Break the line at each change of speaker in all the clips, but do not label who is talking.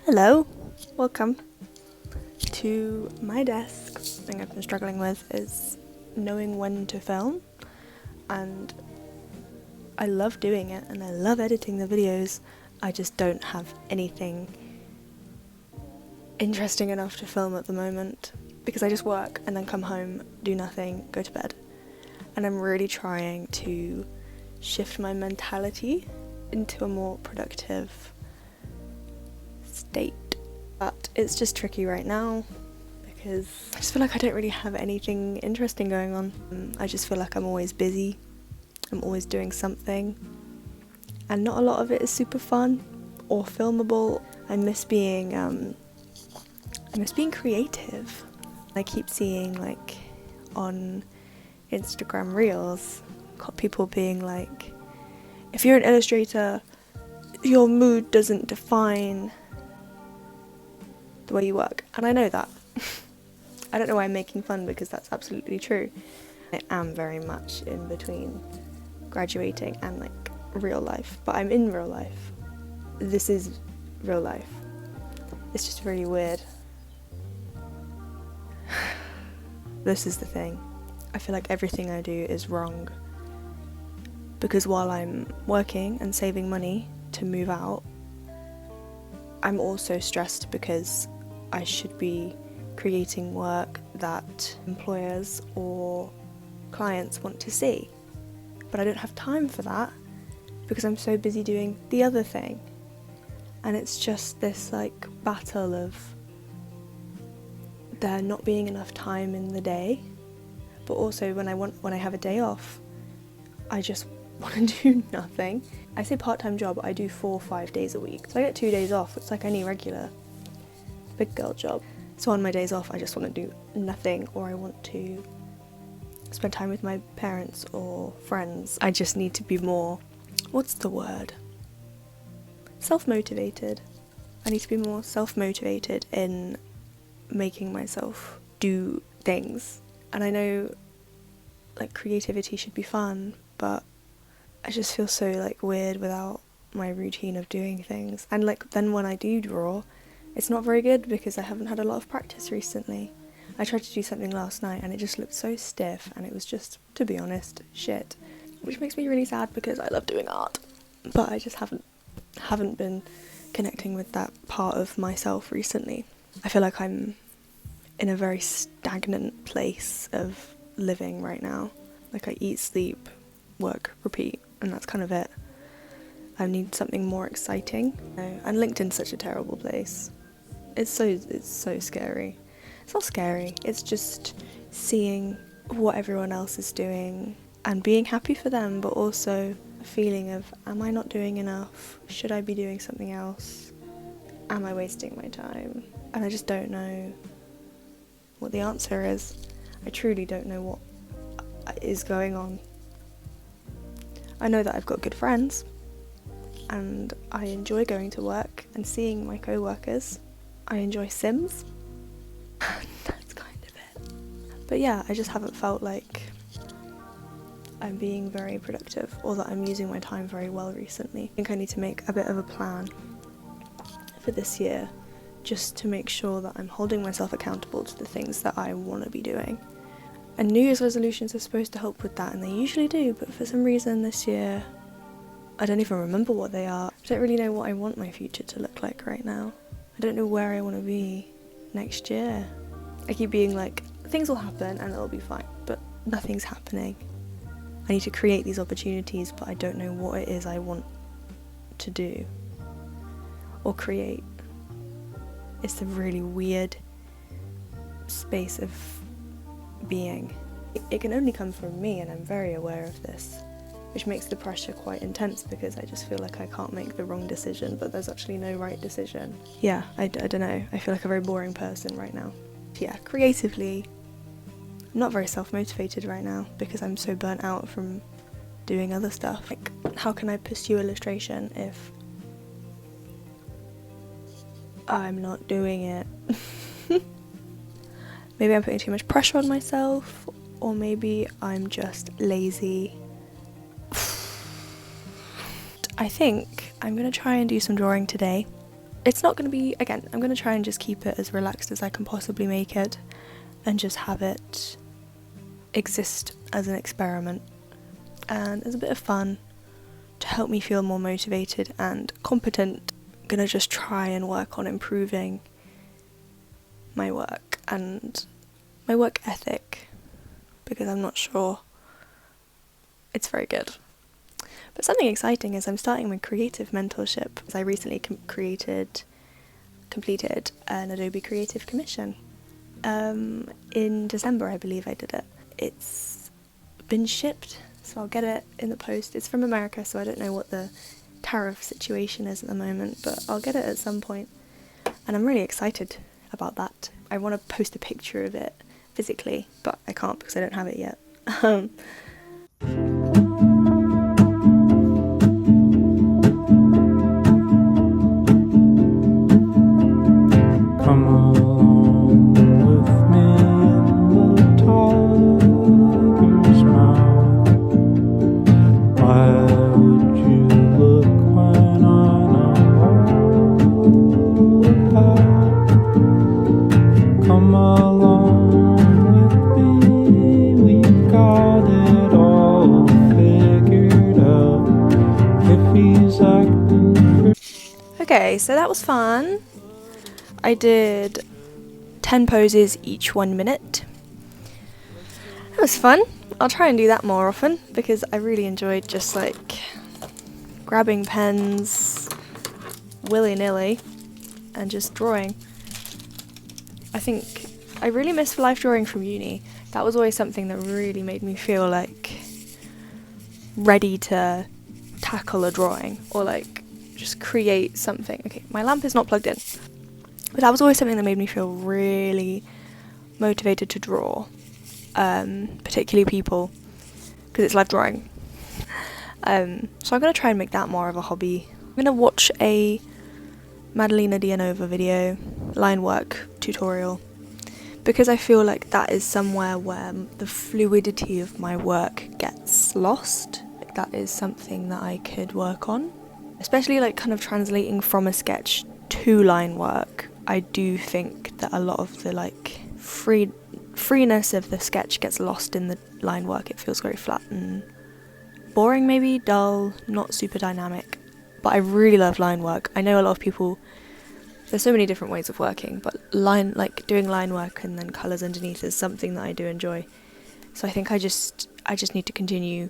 Hello, welcome to my desk. The thing I've been struggling with is knowing when to film, and I love doing it and I love editing the videos. I just don't have anything interesting enough to film at the moment because I just work and then come home, do nothing, go to bed. And I'm really trying to shift my mentality into a more productive state, but it's just tricky right now because I just feel like I don't really have anything interesting going on. I just feel like I'm always busy, I'm always doing something, and not a lot of it is super fun or filmable. I miss being creative. I keep seeing like on Instagram reels people being like, if you're an illustrator, your mood doesn't define the way you work, and I know that. I don't know why I'm making fun because that's absolutely true. I am very much in between graduating and like real life, but I'm in real life. This is real life. It's just really weird. This is the thing. I feel like everything I do is wrong because while I'm working and saving money to move out, I'm also stressed because I should be creating work that employers or clients want to see, but I don't have time for that because I'm so busy doing the other thing. And it's just this like battle of there not being enough time in the day, but also when I have a day off, I just want to do nothing. I say part-time job, I do 4 or 5 days a week, so I get 2 days off. It's like any regular big girl job. So on my days off I just want to do nothing, or I want to spend time with my parents or friends. I just need to be more, what's the word? Self-motivated. I need to be more self-motivated in making myself do things. And I know like creativity should be fun, but I just feel so like weird without my routine of doing things. And like then when I do draw, it's not very good because I haven't had a lot of practice recently. I tried to do something last night and it just looked so stiff, and it was just, to be honest, shit. Which makes me really sad because I love doing art. But I just haven't been connecting with that part of myself recently. I feel like I'm in a very stagnant place of living right now. Like I eat, sleep, work, repeat, and that's kind of it. I need something more exciting. And LinkedIn's such a terrible place. It's so scary. It's not scary, it's just seeing what everyone else is doing and being happy for them, but also a feeling of, am I not doing enough? Should I be doing something else? Am I wasting my time? And I just don't know what the answer is. I truly don't know what is going on. I know that I've got good friends and I enjoy going to work and seeing my co-workers. I enjoy Sims. That's kind of it. But yeah, I just haven't felt like I'm being very productive or that I'm using my time very well recently. I think I need to make a bit of a plan for this year just to make sure that I'm holding myself accountable to the things that I want to be doing. And New Year's resolutions are supposed to help with that, and they usually do, but for some reason this year I don't even remember what they are. I don't really know what I want my future to look like right now. I don't know where I want to be next year. I keep being like, things will happen and it'll be fine, but nothing's happening. I need to create these opportunities, but I don't know what it is I want to do. or create. It's a really weird space of being. It can only come from me, and I'm very aware of this, which makes the pressure quite intense because I just feel like I can't make the wrong decision, but there's actually no right decision. Yeah, I don't know, I feel like a very boring person right now. Yeah, creatively, I'm not very self-motivated right now because I'm so burnt out from doing other stuff. Like, how can I pursue illustration if I'm not doing it? Maybe I'm putting too much pressure on myself, or maybe I'm just lazy. I think I'm going to try and do some drawing today. It's not going to be, again, I'm going to try and just keep it as relaxed as I can possibly make it and just have it exist as an experiment and as a bit of fun to help me feel more motivated and competent. I'm going to just try and work on improving my work and my work ethic because I'm not sure it's very good. But something exciting is I'm starting my creative mentorship. I recently completed an Adobe Creative Commission. In December, I believe I did it. It's been shipped, so I'll get it in the post. It's from America, so I don't know what the tariff situation is at the moment, but I'll get it at some point. And I'm really excited about that. I want to post a picture of it physically, but I can't because I don't have it yet. Okay, so that was fun. I did 10 poses, each 1 minute. That was fun. I'll try and do that more often because I really enjoyed just like grabbing pens willy-nilly and just drawing. I think I really miss life drawing from uni. That was always something that really made me feel like ready to tackle a drawing or like just create something. Okay, my lamp is not plugged in, but that was always something that made me feel really motivated to draw, particularly people, because it's live drawing. So I'm going to try and make that more of a hobby. I'm going to watch a Madalena Dianova video, line work tutorial, because I feel like that is somewhere where the fluidity of my work gets lost. Like, that is something that I could work on. Especially like kind of translating from a sketch to line work. I do think that a lot of the like freeness of the sketch gets lost in the line work. It feels very flat and boring, maybe dull, not super dynamic. But I really love line work. I know a lot of people, there's so many different ways of working, but doing line work and then colours underneath is something that I do enjoy. So I think I just need to continue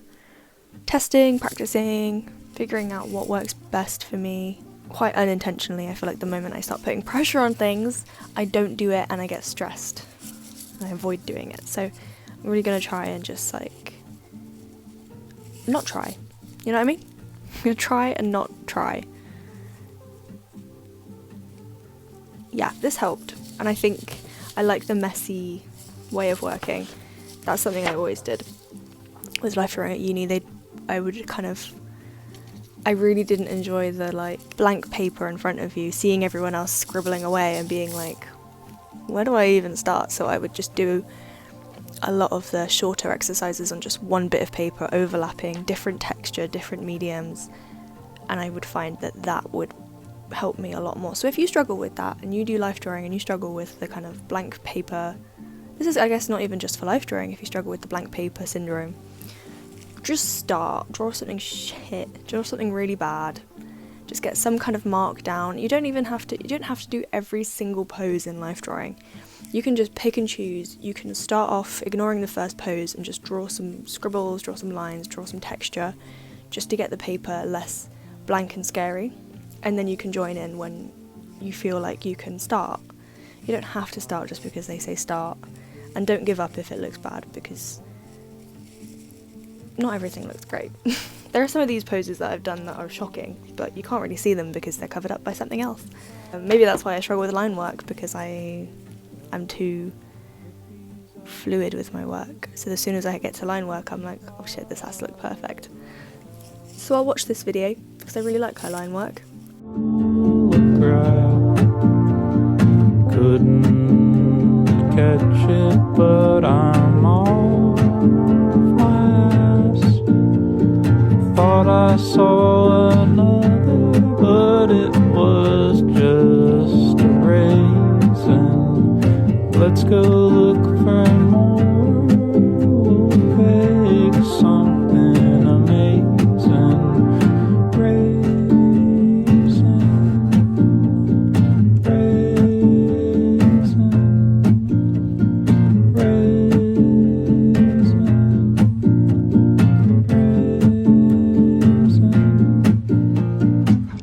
testing, practicing, figuring out what works best for me. Quite unintentionally, I feel like the moment I start putting pressure on things, I don't do it and I get stressed. And I avoid doing it. So I'm really going to try and just like not try. You know what I mean? I'm going to try and not try. Yeah, this helped. And I think I like the messy way of working. That's something I always did. With life drawing at uni, I really didn't enjoy the like blank paper in front of you, seeing everyone else scribbling away and being like, where do I even start? So I would just do a lot of the shorter exercises on just one bit of paper, overlapping, different texture, different mediums, and I would find that that would help me a lot more. So if you struggle with that and you do life drawing and you struggle with the kind of blank paper, this is I guess not even just for life drawing, if you struggle with the blank paper syndrome, just draw something shit, draw something really bad, just get some kind of mark down. You don't have to do every single pose in life drawing. You can just pick and choose. You can start off ignoring the first pose and just draw some scribbles, draw some lines, draw some texture, just to get the paper less blank and scary. and then you can join in when you feel like you can start. You don't have to start just because they say start, and don't give up if it looks bad, because not everything looks great. There are some of these poses that I've done that are shocking, but you can't really see them because they're covered up by something else. Maybe that's why I struggle with line work, because I am too fluid with my work. So as soon as I get to line work, I'm like, oh shit, this has to look perfect. So I'll watch this video because I really like her line work.
Couldn't catch it, but I'm off my ass. Thought I saw another